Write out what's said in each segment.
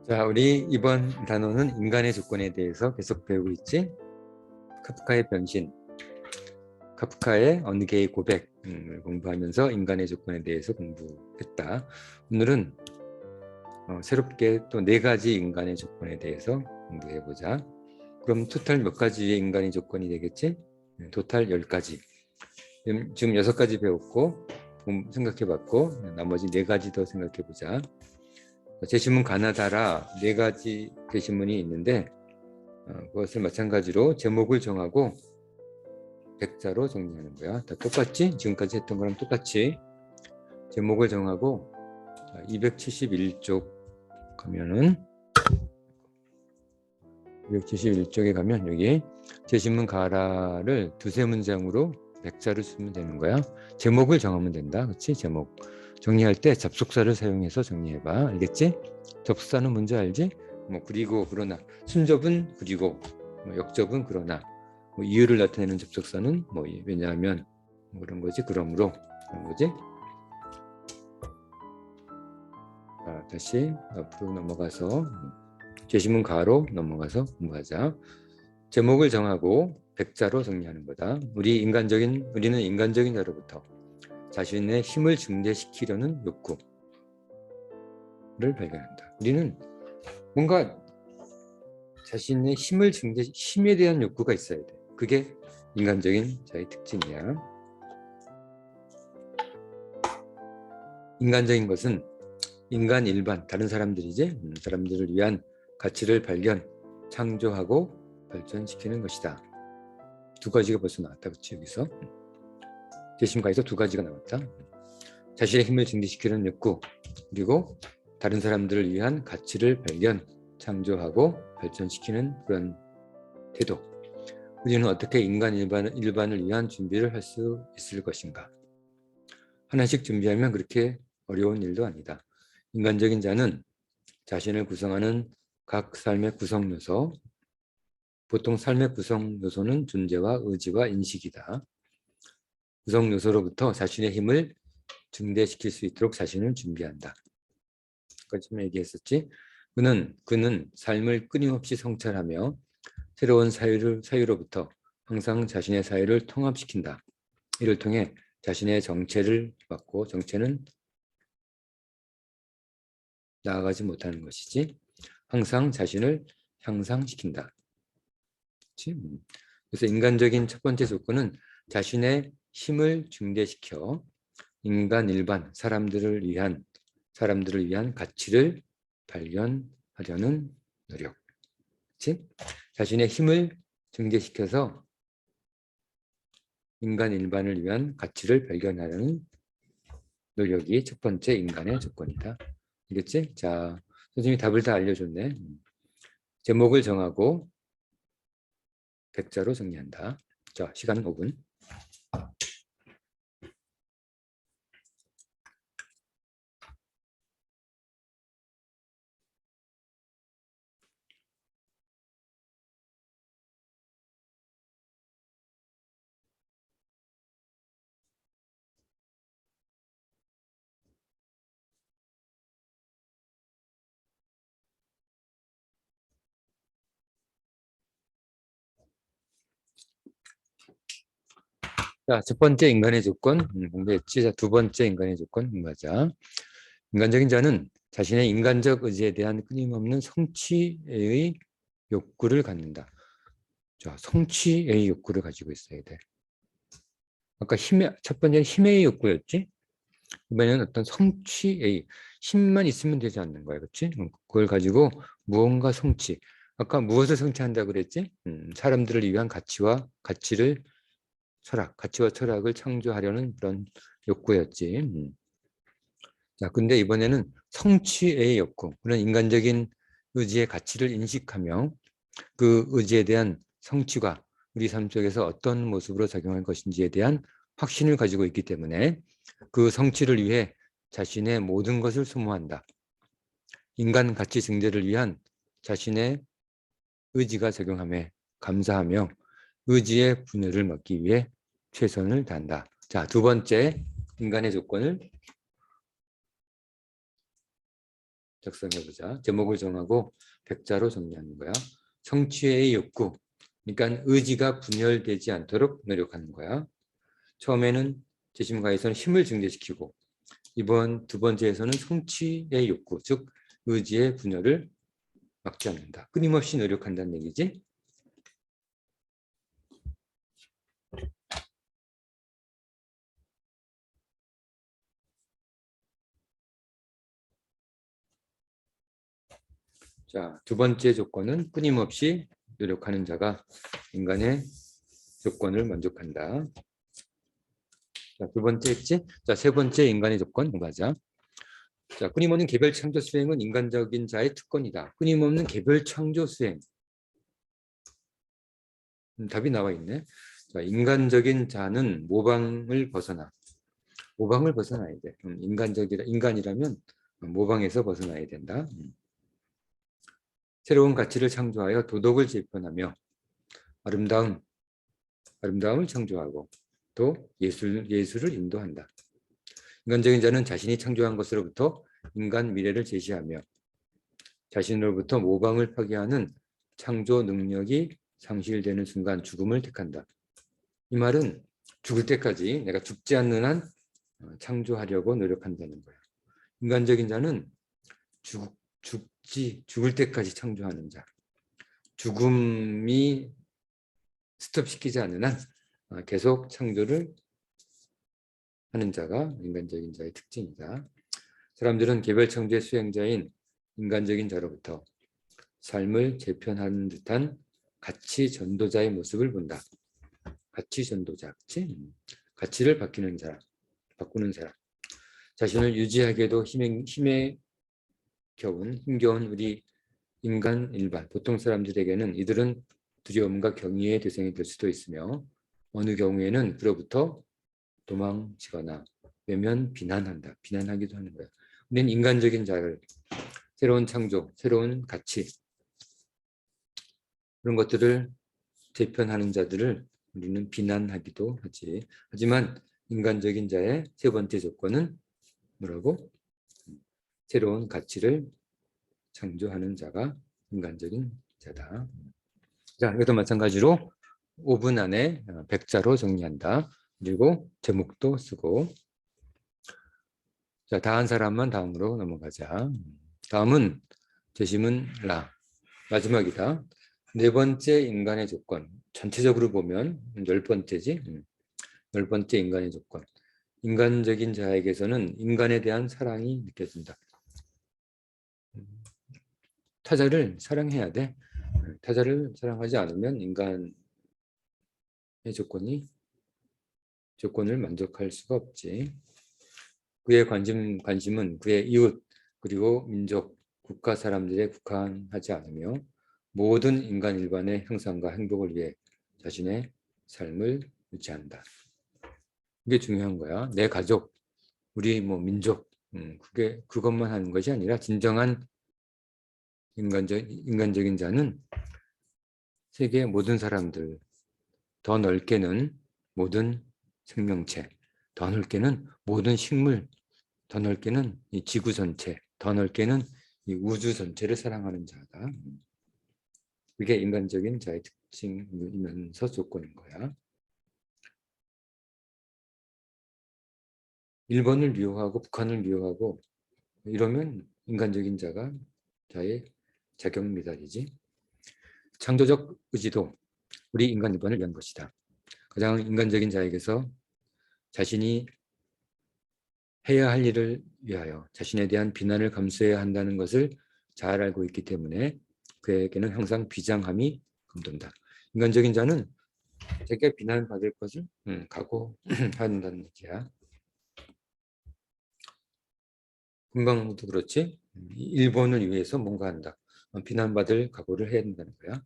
자, 우리 이번 단어는 인간의 조건에 대해서 계속 배우고 있지? 카프카의 변신, 카프카의 어느 개의 고백을 공부하면서 인간의 조건에 대해서 공부했다. 오늘은 새롭게 또 4가지 인간의 조건에 대해서 공부해보자. 그럼 토탈 몇 가지의 인간의 조건이 되겠지? 토탈 10가지. 지금 6가지 배웠고 생각해봤고 나머지 4가지 더 생각해보자. 제시문 가나다라 4가지 제시문이 있는데 그것을 마찬가지로 제목을 정하고 백자로 정리하는 거야. 다 똑같지? 지금까지 했던 거랑 똑같이 제목을 정하고 271쪽 가면은 271쪽에 가면 여기 제시문 가라를 2-3문장으로 백자를 쓰면 되는 거야. 제목을 정하면 된다. 그렇지? 제목 정리할 때 접속사를 사용해서 정리해봐. 알겠지? 접속사는 뭔지 알지? 뭐 그리고 그러나, 순접은 그리고, 뭐 역접은 그러나, 뭐 이유를 나타내는 접속사는 뭐 왜냐하면 뭐 그런 거지. 그러므로 그런 거지. 자, 다시 앞으로 넘어가서 제시문 가로 넘어가서 공부하자. 제목을 정하고 백자로 정리하는 거다. 우리는 인간적인 자로부터 자신의 힘을 증대시키려는 욕구를 발견한다. 우리는 뭔가 자신의 힘에 대한 욕구가 있어야 돼. 그게 인간적인 자의 특징이야. 인간적인 것은 인간 일반, 다른 사람들이지, 사람들을 위한 가치를 발견, 창조하고 발전시키는 것이다. 2가지가 벌써 나왔다. 그치? 여기서 제시문가에서 2가지가 나왔다. 자신의 힘을 증대시키는 욕구, 그리고 다른 사람들을 위한 가치를 발견, 창조하고 발전시키는 그런 태도. 우리는 어떻게 인간 일반을 위한 준비를 할 수 있을 것인가? 하나씩 준비하면 그렇게 어려운 일도 아니다. 인간적인 자는 자신을 구성하는 각 삶의 구성 요소, 보통 삶의 구성 요소는 존재와 의지와 인식이다. 구성 요소로부터 자신의 힘을 증대시킬 수 있도록 자신을 준비한다. 아까 좀 얘기했었지. 그는 삶을 끊임없이 성찰하며 새로운 사유로부터 항상 자신의 사유를 통합시킨다. 이를 통해 자신의 정체를 받고, 정체는 나아가지 못하는 것이지, 항상 자신을 향상시킨다. 그치? 그래서 인간적인 첫 번째 조건은 자신의 힘을 증대시켜 인간 일반, 사람들을 위한 가치를 발견하려는 노력. 그치? 자신의 힘을 증대시켜서 인간 일반을 위한 가치를 발견하려는 노력이 첫 번째 인간의 조건이다. 알겠지? 자, 선생님이 답을 다 알려줬네. 제목을 정하고 백자로 정리한다. 자, 시간 5분. 자, 첫 번째 인간의 조건 공부했지. 자, 2번째 인간의 조건 공부하자. 인간적인 자는 자신의 인간적 의지에 대한 끊임없는 성취의 욕구를 갖는다. 자, 성취의 욕구를 가지고 있어야 돼. 아까 첫 번째는 힘의 욕구였지. 이번에는 어떤 성취의 힘만 있으면 되지 않는 거야, 그렇지? 그걸 가지고 무언가 성취. 아까 무엇을 성취한다 그랬지? 사람들을 위한 가치를 가치와 철학을 창조하려는 그런 욕구였지. 자, 근데 이번에는 성취의 욕구, 그런 인간적인 의지의 가치를 인식하며 그 의지에 대한 성취가 우리 삶 속에서 어떤 모습으로 작용할 것인지에 대한 확신을 가지고 있기 때문에 그 성취를 위해 자신의 모든 것을 소모한다. 인간 가치 증대를 위한 자신의 의지가 작용함에 감사하며 의지의 분열을 막기 위해 최선을 다한다. 자, 2번째 인간의 조건을 작성해보자. 제목을 정하고 백자로 정리하는 거야. 성취의 욕구, 그러니까 의지가 분열되지 않도록 노력하는 거야. 처음에는 재심가에서는 힘을 증대시키고 이번 두 번째에서는 성취의 욕구, 즉 의지의 분열을 막지 않는다. 끊임없이 노력한다는 얘기지. 자, 두 번째 조건은 끊임없이 노력하는 자가 인간의 조건을 만족한다. 자, 두 번째 했지? 자, 세 번째 인간의 조건 공부하자. 자, 끊임없는 개별 창조 수행은 인간적인 자의 특권이다. 끊임없는 개별 창조 수행. 답이 나와 있네. 자, 인간적인 자는 모방을 벗어나야 돼. 인간이라면 모방에서 벗어나야 된다. 새로운 가치를 창조하여 도덕을 재편하며 아름다움을 창조하고 또 예술을 인도한다. 인간적인 자는 자신이 창조한 것으로부터 인간 미래를 제시하며 자신으로부터 모방을 파괴하는 창조 능력이 상실되는 순간 죽음을 택한다. 이 말은 죽을 때까지 내가 죽지 않는 한 창조하려고 노력한다는 거야. 인간적인 자는 죽을 때까지 창조하는 자. 죽음이 스톱시키지 않는 한 계속 창조를 하는 자가 인간적인 자의 특징이다. 사람들은 개별 창조의 수행자인 인간적인 자로부터 삶을 재편하는 듯한 가치 전도자의 모습을 본다. 가치 전도자, 그치? 가치를 바꾸는 사람. 자신을 유지하기에도 힘겨운 우리 인간 일반, 보통 사람들에게는 이들은 두려움과 경의의 대상이 될 수도 있으며 어느 경우에는 그로부터 도망치거나 외면 비난하기도 하는 거야. 우리는 인간적인 자를 새로운 창조, 새로운 가치 그런 것들을 재편하는 자들을 우리는 비난하기도 하지. 하지만 인간적인 자의 세 번째 조건은 뭐라고? 새로운 가치를 창조하는 자가 인간적인 자다. 자, 이것도 마찬가지로 5분 안에 백자로 정리한다. 그리고 제목도 쓰고. 자, 다 한 사람만 다음으로 넘어가자. 다음은 재심은 마지막이다. 네 번째 인간의 조건. 전체적으로 보면 10번째지. 10번째 인간의 조건. 인간적인 자에게서는 인간에 대한 사랑이 느껴진다. 타자를 사랑해야 돼. 타자를 사랑하지 않으면 인간의 조건을 만족할 수가 없지. 그의 관심은 그의 이웃 그리고 민족, 국가 사람들에 국한하지 않으며 모든 인간 일반의 향상과 행복을 위해 자신의 삶을 유지한다. 이게 중요한 거야. 내 가족, 우리 민족, 그것만 하는 것이 아니라 진정한 인간적인 자는 세계의 모든 사람들, 더 넓게는 모든 생명체, 더 넓게는 모든 식물, 더 넓게는 이 지구 전체, 더 넓게는 이 우주 전체를 사랑하는 자다. 그게 인간적인 자의 특징이면서 조건인 거야. 일본을 미워하고 북한을 미워하고 이러면 인간적인 자의 자격 미달이지. 창조적 의지도 우리 인간 일반을 위한 것이다. 가장 인간적인 자에게서 자신이 해야 할 일을 위하여 자신에 대한 비난을 감수해야 한다는 것을 잘 알고 있기 때문에 그에게는 항상 비장함이 감돈다. 인간적인 자는 자기가 비난받을 것을 각오한다는 얘기야. 금방도 그렇지. 일본을 위해서 뭔가 한다. 비난받을 각오를 해야 된다는 거야.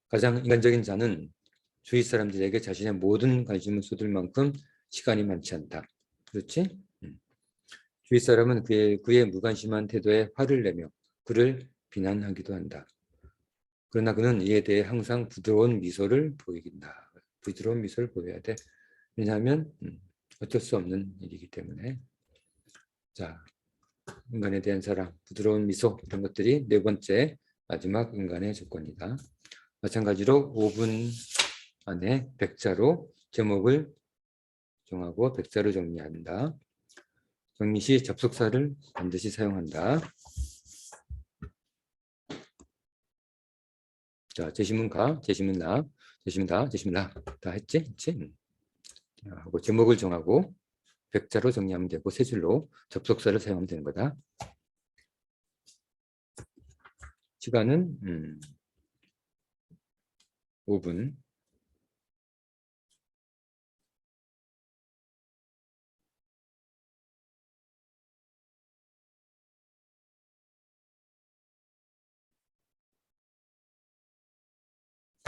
가장 인간적인 자는 주위 사람들에게 자신의 모든 관심을 쏟을 만큼 시간이 많지 않다. 그렇지? 주위 사람은 그의 무관심한 태도에 화를 내며 그를 비난하기도 한다. 그러나 그는 이에 대해 항상 부드러운 미소를 보이긴다. 부드러운 미소를 보여야 돼. 왜냐하면 어쩔 수 없는 일이기 때문에. 자, 인간에 대한 사랑, 부드러운 미소 이런 것들이 네 번째 마지막 인간의 조건이다. 마찬가지로 5분 안에 백자로 제목을 정하고 백자로 정리한다. 정리 시 접속사를 반드시 사용한다. 자, 제시문 가, 제시문 나, 제시문 다, 제시문 나. 다 했지? 했지? 하고 제목을 정하고 백자로 정리하면 되고 세 줄로 접속사를 사용하면 되는 거다. 시간은 5분.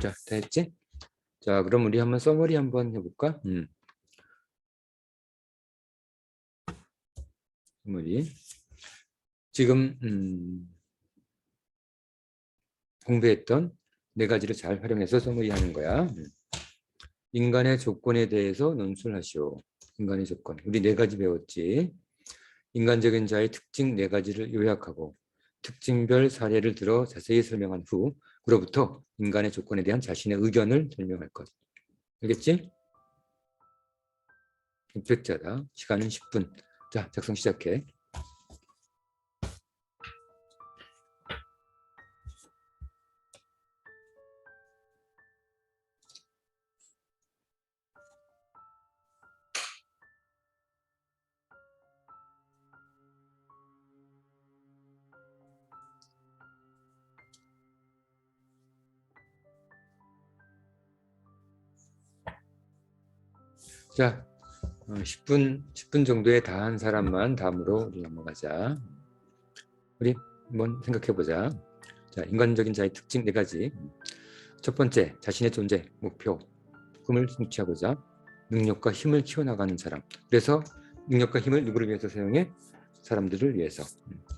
자, 다 했지? 자, 그럼 우리 한번 서머리 한번 해볼까? 서머리. 지금 공부했던 네 가지를 잘 활용해서 서머리 하는 거야. 인간의 조건에 대해서 논술하시오. 인간의 조건. 우리 네 가지 배웠지. 인간적인 자의 특징 네 가지를 요약하고 특징별 사례를 들어 자세히 설명한 후 그로부터 인간의 조건에 대한 자신의 의견을 설명할 것. 알겠지? 임팩트하다. 시간은 10분. 자, 작성 시작해. 자, 10분 정도에 다 한 사람만 다음으로 우리 넘어가자. 우리 한번 생각해보자. 자, 인간적인 자의 특징 네 가지. 첫 번째, 자신의 존재, 목표, 꿈을 성취하고자 능력과 힘을 키워나가는 사람. 그래서 능력과 힘을 누구를 위해서 사용해? 사람들을 위해서.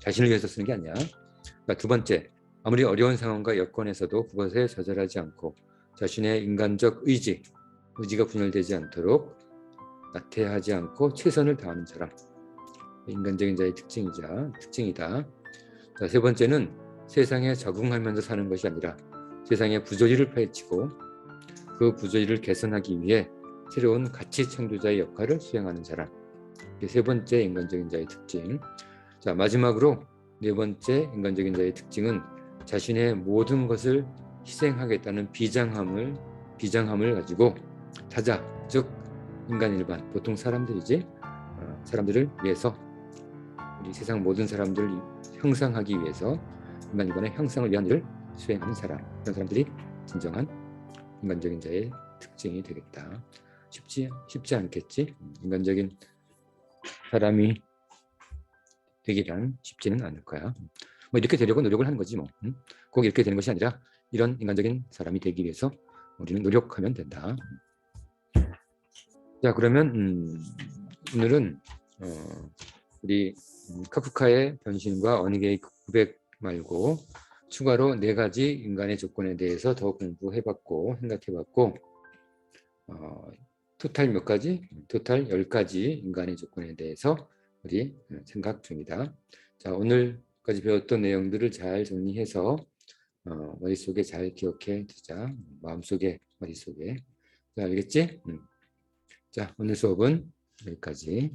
자신을 위해서 쓰는 게 아니야. 그러니까 두 번째, 아무리 어려운 상황과 여건에서도 그것에 좌절하지 않고 자신의 인간적 의지가 분열되지 않도록 나태하지 않고 최선을 다하는 사람. 인간적인 자의 특징이다. 자, 세 번째는 세상에 적응하면서 사는 것이 아니라 세상의 부조리를 파헤치고 그 부조리를 개선하기 위해 새로운 가치 창조자의 역할을 수행하는 사람. 이게 세 번째 인간적인 자의 특징. 자, 마지막으로 네 번째 인간적인 자의 특징은 자신의 모든 것을 희생하겠다는 비장함을 가지고 타자, 즉 인간 일반, 보통 사람들이지. 사람들을 위해서 우리 세상 모든 사람들을 형상하기 위해서 인간 일반의 형상을 위한 일을 수행하는 사람. 그런 사람들이 진정한 인간적인 자의 특징이 되겠다. 쉽지 않겠지? 인간적인 사람이 되기란 쉽지는 않을 거야. 뭐 이렇게 되려고 노력을 하는 거지 뭐. 꼭 이렇게 되는 것이 아니라 이런 인간적인 사람이 되기 위해서 우리는 노력하면 된다. 자, 그러면 오늘은 우리 카프카의 변신과 어니게의 고백 말고 추가로 네 가지 인간의 조건에 대해서 더 공부해봤고 생각해봤고 토탈 몇 가지? 토탈 10가지 인간의 조건에 대해서 우리 생각 중이다. 자, 오늘까지 배웠던 내용들을 잘 정리해서 머릿속에 잘 기억해 두자. 마음속에, 머릿속에. 자, 알겠지? 자, 오늘 수업은 여기까지.